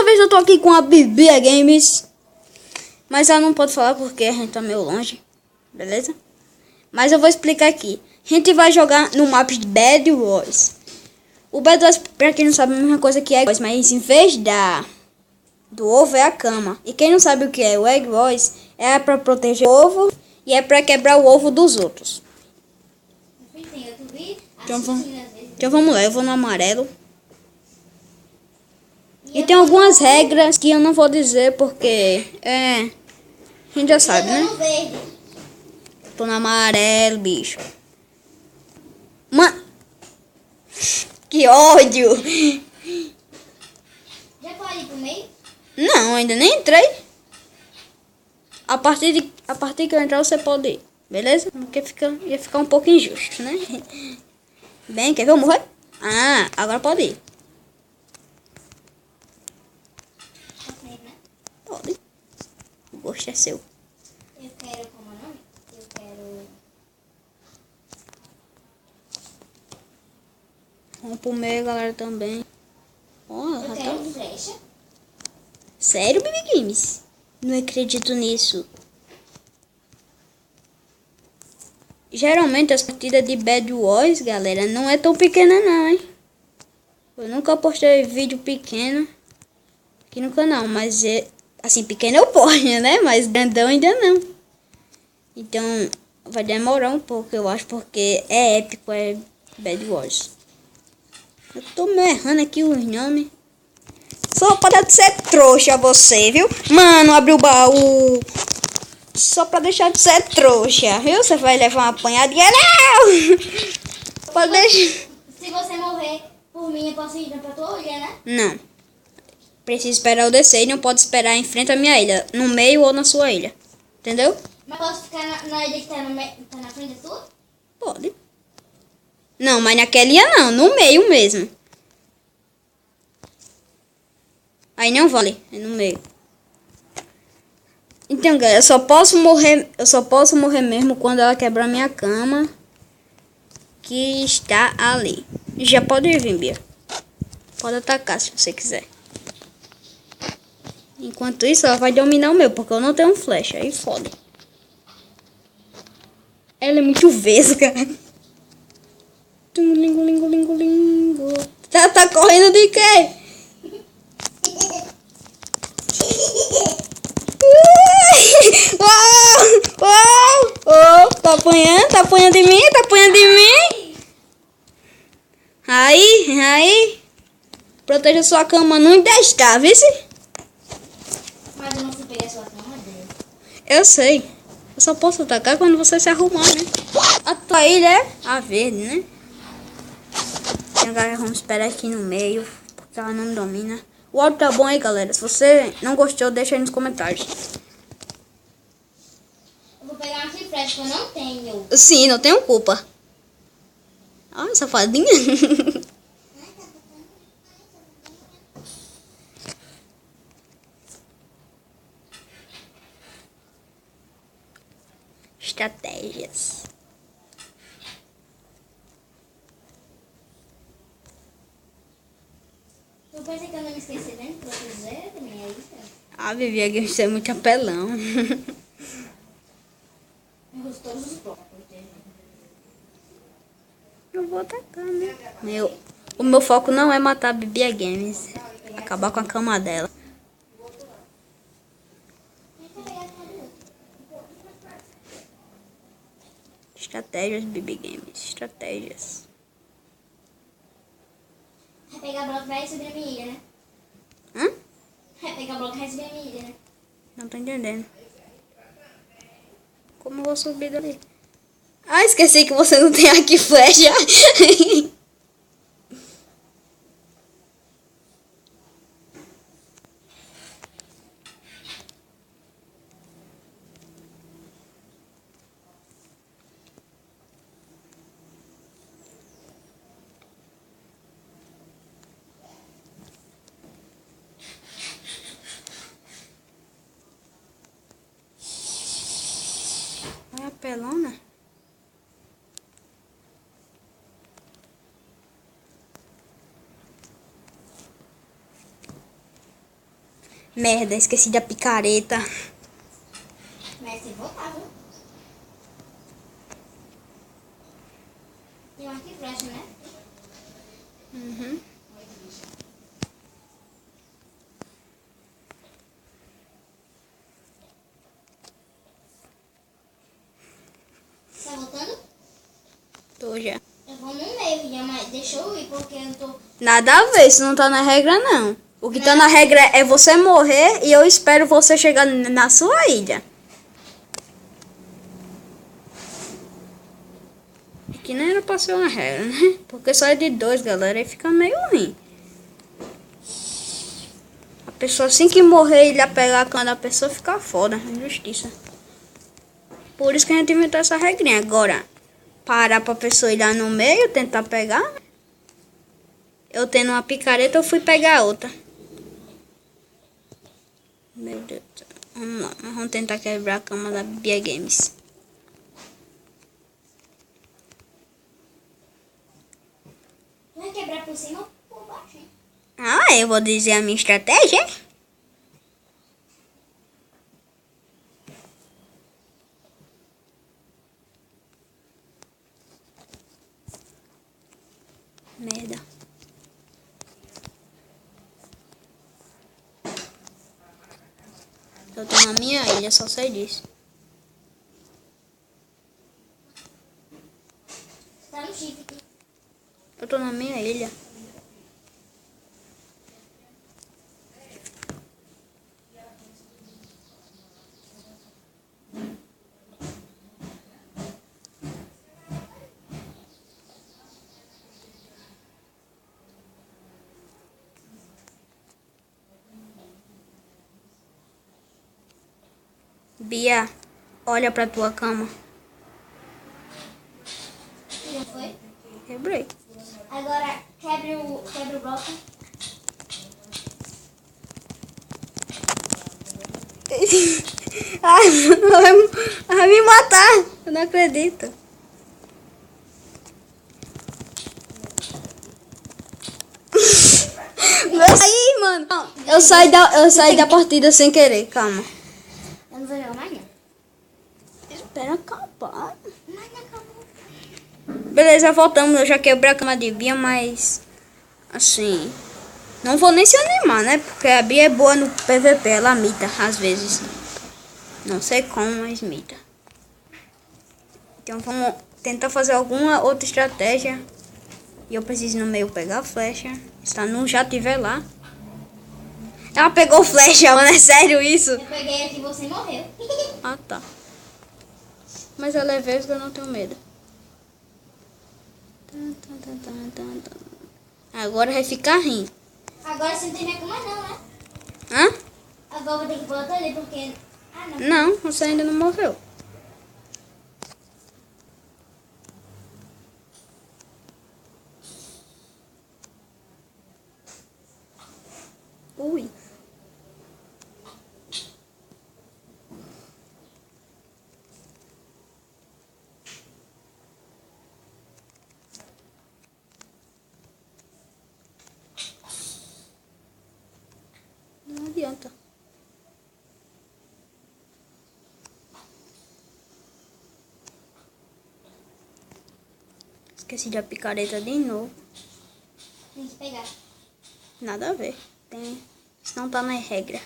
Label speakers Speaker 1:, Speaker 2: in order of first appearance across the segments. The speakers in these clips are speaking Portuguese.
Speaker 1: dessa vez eu tô aqui com a Bibi Games. Mas ela não pode falar porque a gente tá meio longe. Beleza? Mas eu vou explicar aqui. A gente vai jogar no mapa de Bed Wars. O Bed Wars, pra quem não sabe, é a mesma coisa que Egg Wars. Mas em vez do ovo é a cama. E quem não sabe o que é o Egg Wars, é pra proteger o ovo e é pra quebrar o ovo dos outros. Então vamos lá, eu vou no amarelo. E tem algumas regras que eu não vou dizer porque a gente já sabe, né? Tô no amarelo, bicho. Mano, que ódio!
Speaker 2: Já pode ir pro meio?
Speaker 1: Não, ainda nem entrei. A partir que eu entrar você pode ir, beleza? Porque ia ficar um pouco injusto, né? Bem, quer ver eu morrer? Ah, agora pode ir. Pode. O gosto é seu.
Speaker 2: Eu quero, como é o nome? Eu quero...
Speaker 1: Vamos pro meio, galera, também. Ó,
Speaker 2: Eu
Speaker 1: já
Speaker 2: quero
Speaker 1: tá...
Speaker 2: flecha.
Speaker 1: Sério, Bibi Games? Não acredito nisso. Geralmente as partidas de Bed Wars, galera, não é tão pequena não, hein? Eu nunca postei vídeo pequeno aqui no canal, mas assim, pequeno eu posto, né? Mas grandão ainda não. Então, vai demorar um pouco, eu acho, porque é épico, é Bed Wars. Eu tô me errando aqui os nomes. Só para ser trouxa você, viu? Mano, abriu o baú. Só pra deixar de ser trouxa, viu? Você vai levar uma apanhadinha. Não! Pode deixar.
Speaker 2: Se você morrer por mim, eu posso ir pra tua ilha, né?
Speaker 1: Não. Precisa esperar eu descer e não pode esperar em frente à minha ilha. No meio ou na sua ilha. Entendeu?
Speaker 2: Mas posso ficar na ilha que tá na frente da tua?
Speaker 1: Pode. Não, mas naquela ilha não. No meio mesmo. Aí não vale. É no meio. Então, galera, eu só posso morrer mesmo quando ela quebrar minha cama. Que está ali. Já pode vir, Bia. Pode atacar se você quiser. Enquanto isso, ela vai dominar o meu, porque eu não tenho flecha. Aí foda. Ela é muito vesga. Lingo, lingo, lingo, lingo. Tá correndo de quê? Tá apanhando de mim, tá apanhando de mim. Aí. Proteja sua cama, não está, viu?
Speaker 2: Mas eu não fui pegar sua cama dele.
Speaker 1: Eu sei. Eu só posso atacar quando você se arrumar, né? A tua ilha é a verde, né? Então, galera, vamos esperar aqui no meio, porque ela não domina. O áudio tá bom aí, galera. Se você não gostou, deixa aí nos comentários.
Speaker 2: Eu vou pegar uma flecha que eu não tenho.
Speaker 1: Sim, não tenho culpa. Ah, safadinha. Estratégias.
Speaker 2: Eu pensei que eu não me esqueci nem de proteger da minha ilha.
Speaker 1: Ah, Vivi, aqui você é muito apelão.
Speaker 2: Eu uso todos os blocos pra proteger.
Speaker 1: Eu vou atacar, né? O meu foco não é matar a Bibi Games. Acabar com a cama dela. Estratégias, Bibi Games. Estratégias.
Speaker 2: Vai pegar bloco e vai subir a minha ilha, né?
Speaker 1: Hã?
Speaker 2: Vai pegar bloco e vai subir a minha ilha, né?
Speaker 1: Não tô entendendo. Como eu vou subir dali? Ah, esqueci que você não tem arco e flecha. É apelona? Merda, esqueci da picareta.
Speaker 2: Mas você voltar, viu? Tem uma que flecha, né?
Speaker 1: Uhum.
Speaker 2: Tá voltando?
Speaker 1: Tô já.
Speaker 2: Eu vou no meio já, mas deixa eu ir porque eu tô...
Speaker 1: Nada a ver, isso não tá na regra, não. O que tá na regra é você morrer e eu espero você chegar na sua ilha. Que nem era pra ser uma regra, né? Porque só é de 2, galera, aí fica meio ruim. A pessoa assim que morrer, ele ia pegar a cana da pessoa, fica foda. Injustiça. Por isso que a gente inventou essa regrinha. Agora, parar pra pessoa ir lá no meio, tentar pegar. Eu tendo uma picareta, eu fui pegar outra. Meu Deus. Vamos lá, vamos tentar quebrar a cama da Bia Games.
Speaker 2: Vai quebrar por cima ou por baixo, hein?
Speaker 1: Ah, eu vou dizer a minha estratégia. Merda. Eu tô na minha ilha, só sei disso.
Speaker 2: Tá no shift.
Speaker 1: Eu tô na minha ilha. Bia, olha pra tua cama.
Speaker 2: Já foi?
Speaker 1: Quebrei.
Speaker 2: Agora quebre o bloco.
Speaker 1: Ai, vai me matar. Eu não acredito. Aí, mano. Eu saí da partida sem querer, calma.
Speaker 2: Eu não vou jogar mais, não.
Speaker 1: Espera acabar.
Speaker 2: Mas não acabou.
Speaker 1: Beleza, voltamos. Eu já quebrei a cama de Bia, mas... Assim... Não vou nem se animar, né? Porque a Bia é boa no PVP. Ela mita, às vezes. Não sei como, mas mita. Então vamos tentar fazer alguma outra estratégia. E eu preciso no meio pegar a flecha. Se ela não já tiver lá. Ela pegou flecha, mano. É sério isso?
Speaker 2: Eu peguei aqui e você morreu.
Speaker 1: Ah, tá. Mas ela é vesga, eu não tenho medo. Agora vai ficar rindo.
Speaker 2: Agora você não tem minha cama não, né?
Speaker 1: Hã?
Speaker 2: Agora eu vou ter que botar ali porque... Ah, não.
Speaker 1: Não, você ainda não morreu. Ui. Não adianta. Esqueci da picareta de novo.
Speaker 2: Tem que pegar.
Speaker 1: Nada a ver. Tem. Isso não tá na regra.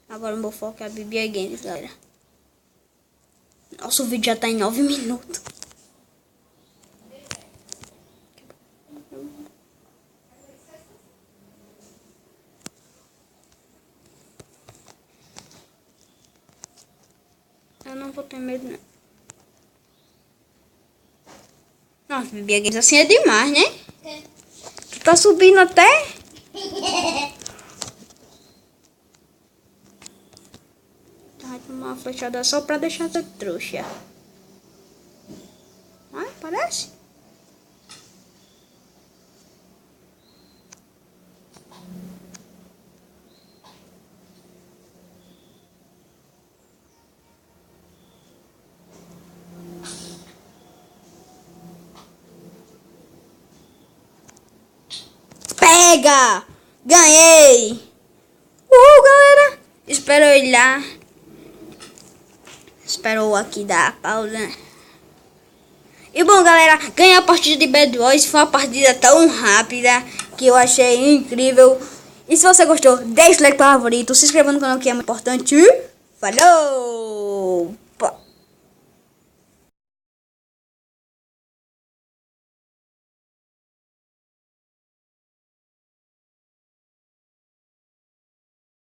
Speaker 1: Agora eu vou focar a Bia Games, galera. Nossa, o vídeo já tá em 9 minutos. Eu não vou ter medo, não. Nossa, Bia Games assim é demais, né? Tu tá subindo até? Vai tomar uma flechada só pra deixar essa trouxa. Ah, parece? Pega! Ganhei! Uhul, galera! Espero eu ir lá. Espero aqui dar a pausa. E bom, galera, ganhei a partida de Bad Boys. Foi uma partida tão rápida que eu achei incrível. E se você gostou, deixa o like para favorito. Se inscreva no canal que é muito importante. Falou!